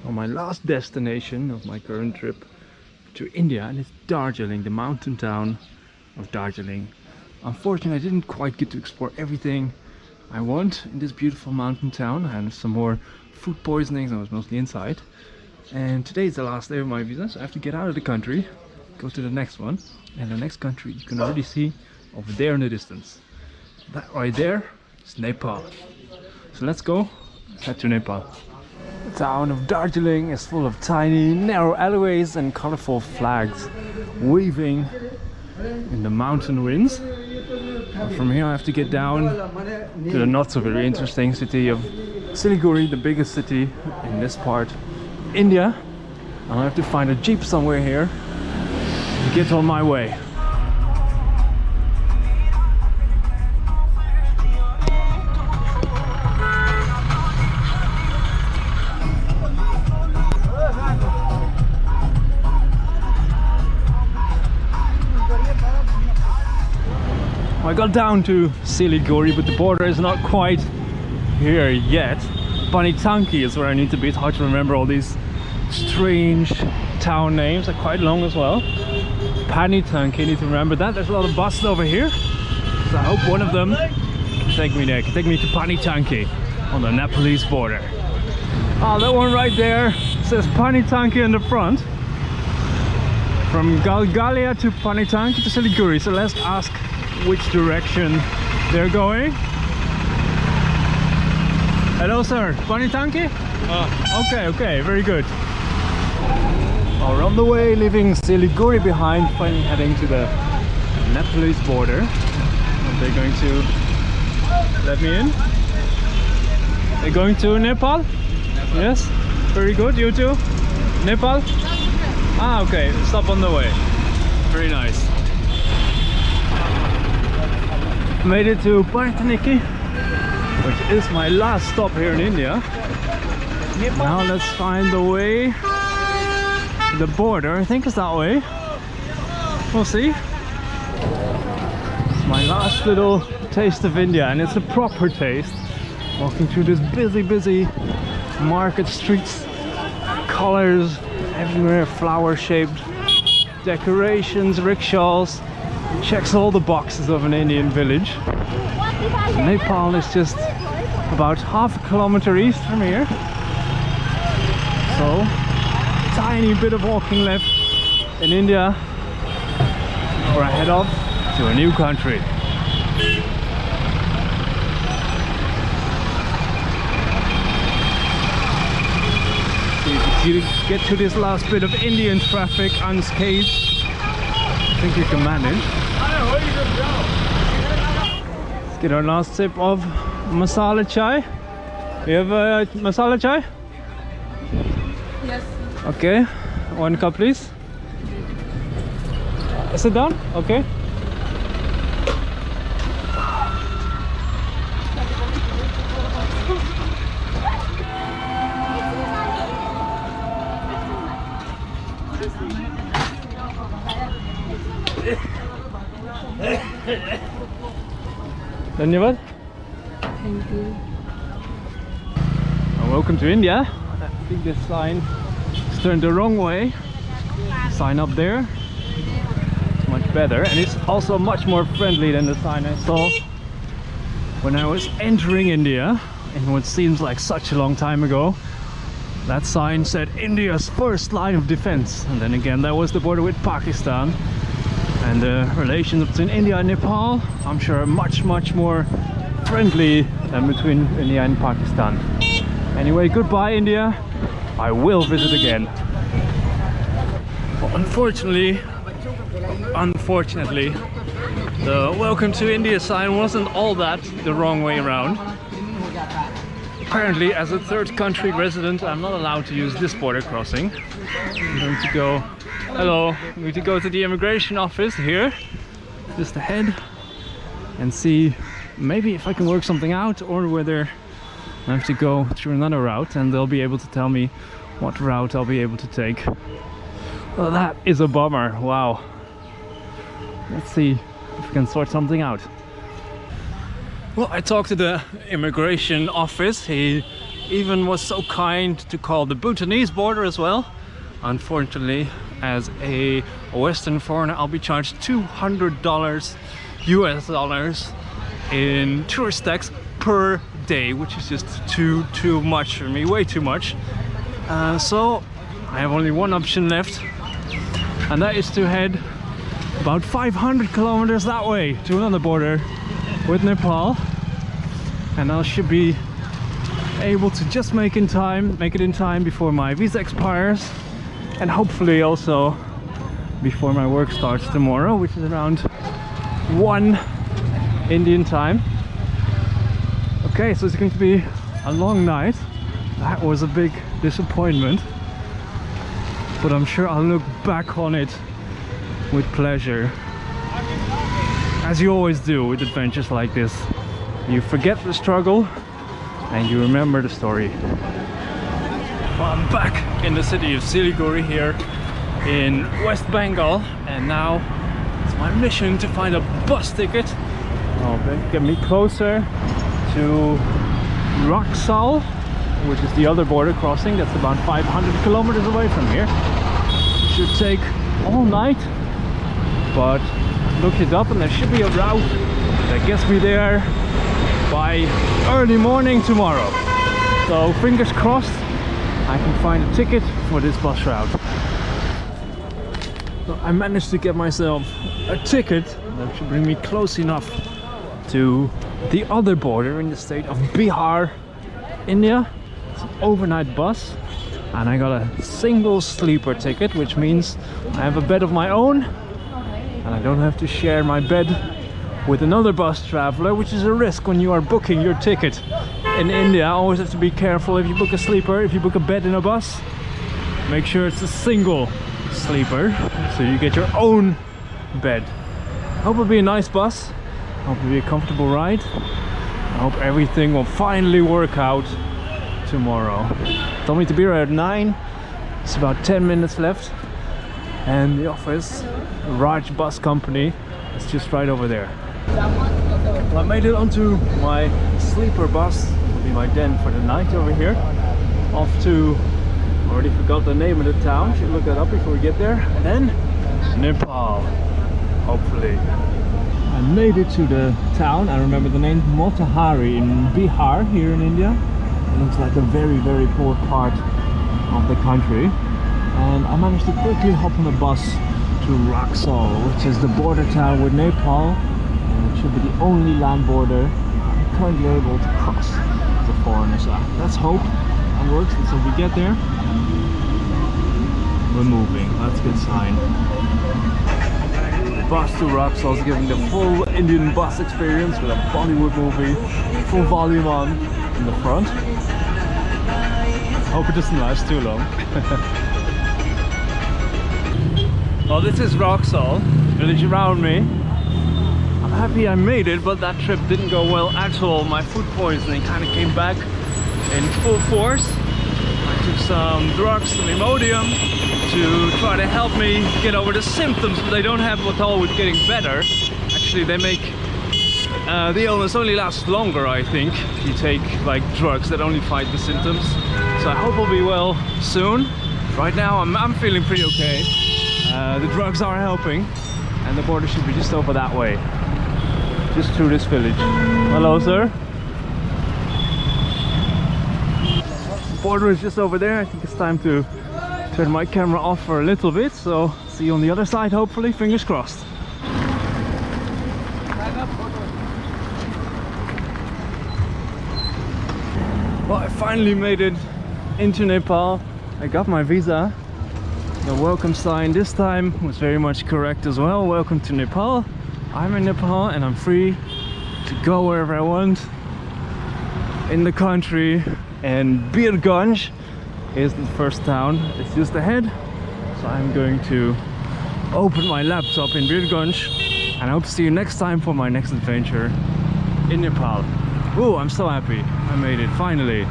on my last destination of my current trip to India, and it's Darjeeling, the mountain town of Darjeeling. Unfortunately, I didn't quite get to explore everything I want in this beautiful mountain town. I had some more food poisonings. I was mostly inside. And today is the last day of my visa, so I have to get out of the country, go to the next one. And the next country you can already see over there in the distance. That right there is Nepal. So let's go, let's head to Nepal. The town of Darjeeling is full of tiny, narrow alleyways and colorful flags waving in the mountain winds. And from here I have to get down to the not so very interesting city of Siliguri, the biggest city in this part of India. And I have to find a jeep somewhere here to get on my way. I got down to Siliguri, but the border is not quite here yet. Panitanki is where I need to be. It's hard to remember all these strange town names. They're quite long as well. Panitanki, I need to remember that. There's a lot of buses over here, so I hope one of them can take me there. Can take me to Panitanki on the Nepalese border. Oh, that one right there says Panitanki in the front. From Galgalia to Panitanki to Siliguri. So let's ask which direction they're going. Hello sir, Panitanki? Okay, very good. We're on the way, leaving Siliguri behind, finally heading to the Nepalese border. And they're going to let me in. They're going to Nepal? Yes? Very good, you too? Nepal? Ah, okay, stop on the way. Very nice. Made it to Panitanki, which is my last stop here in India. Now let's find the way to the border. I think it's that way. We'll see. It's my last little taste of India, and it's a proper taste. Walking through this busy market streets, colors everywhere, flower-shaped decorations, rickshaws. Checks all the boxes of an Indian village. Nepal is just about half a kilometer east from here. So, tiny bit of walking left in India before I head off to a new country. See if you get to this last bit of Indian traffic unscathed. I think we can manage. Let's get our last sip of masala chai. You have a masala chai? Yes. Okay, 1 cup please. Sit down? Okay. Dhanyavad. Thank you. Welcome to India. I think this sign is turned the wrong way. Sign up there. It's much better, and it's also much more friendly than the sign I saw when I was entering India in what seems like such a long time ago. That sign said India's first line of defense, and then again that was the border with Pakistan. And the relations between India and Nepal, I'm sure, are much more friendly than between India and Pakistan. Anyway, goodbye India. I will visit again. Well, unfortunately, the welcome to India sign wasn't all that the wrong way around. Apparently, as a third country resident, I'm not allowed to use this border crossing. I'm going to go... Hello, I'm going to go to the immigration office here, just ahead, and see maybe if I can work something out, or whether I have to go through another route, and they'll be able to tell me what route I'll be able to take. Well, that is a bummer. Wow. Let's see if we can sort something out. Well, I talked to the immigration office. He even was so kind to call the Bhutanese border as well. Unfortunately, as a Western foreigner, I'll be charged $200 US dollars in tourist tax per day, which is just too much for me, way too much. So I have only one option left, and that is to head about 500 kilometers that way to another border with Nepal, and I should be able to just make it in time before my visa expires, and hopefully also before my work starts tomorrow, which is around 1 Indian time. Okay, so it's going to be a long night. That was a big disappointment, but I'm sure I'll look back on it with pleasure, as you always do with adventures like this. You forget the struggle and you remember the story. Well, I'm back in the city of Siliguri here in West Bengal, and now it's my mission to find a bus ticket. Get me closer to Raksal, which is the other border crossing that's about 500 kilometers away from here. Should take all night, but looked it up and there should be a route that gets me there by early morning tomorrow. So fingers crossed I can find a ticket for this bus route. So I managed to get myself a ticket that should bring me close enough to the other border in the state of Bihar, India. It's an overnight bus, and I got a single sleeper ticket, which means I have a bed of my own and I don't have to share my bed with another bus traveler, which is a risk when you are booking your ticket in India. Always have to be careful if you book a sleeper. If you book a bed in a bus, make sure it's a single sleeper so you get your own bed. Hope it'll be a nice bus. Hope it'll be a comfortable ride. I hope everything will finally work out tomorrow. Told me to be there at 9. It's about 10 minutes left, and the office, Raj Bus Company, is just right over there. Well, I made it onto my sleeper bus. It'll be my den for the night over here. Off to, already forgot the name of the town, should look that up before we get there. And then Nepal, hopefully. I made it to the town. I remember the name, Motihari, in Bihar here in India. It looks like a very poor part of the country. And I managed to quickly hop on a bus to Raksal, which is the border town with Nepal. And it should be the only land border I'm currently able to cross as a foreigner. So let's hope it works. And so we get there, we're moving. That's a good sign. Bus to Raksal is giving the full Indian bus experience with a Bollywood movie, full volume on in the front. Hope it doesn't last too long. Well, this is Raksal, village around me. I'm happy I made it, but that trip didn't go well at all. My food poisoning kind of came back in full force. I took some drugs, some Imodium, to try to help me get over the symptoms, but they don't have at all with getting better. Actually, they make the illness only lasts longer, I think, if you take like drugs that only fight the symptoms. So I hope I'll be well soon. Right now I'm feeling pretty okay. The drugs are helping, and the border should be just over that way, just through this village. Hello, sir. The border is just over there. I think it's time to turn my camera off for a little bit, so see you on the other side, hopefully, fingers crossed. Well, I finally made it into Nepal. I got my visa. The welcome sign this time was very much correct as well. Welcome to Nepal. I'm in Nepal and I'm free to go wherever I want in the country, and Birganj is the first town. It's just ahead. So I'm going to open my laptop in Birganj, and I hope to see you next time for my next adventure in Nepal. Oh, I'm so happy I made it finally.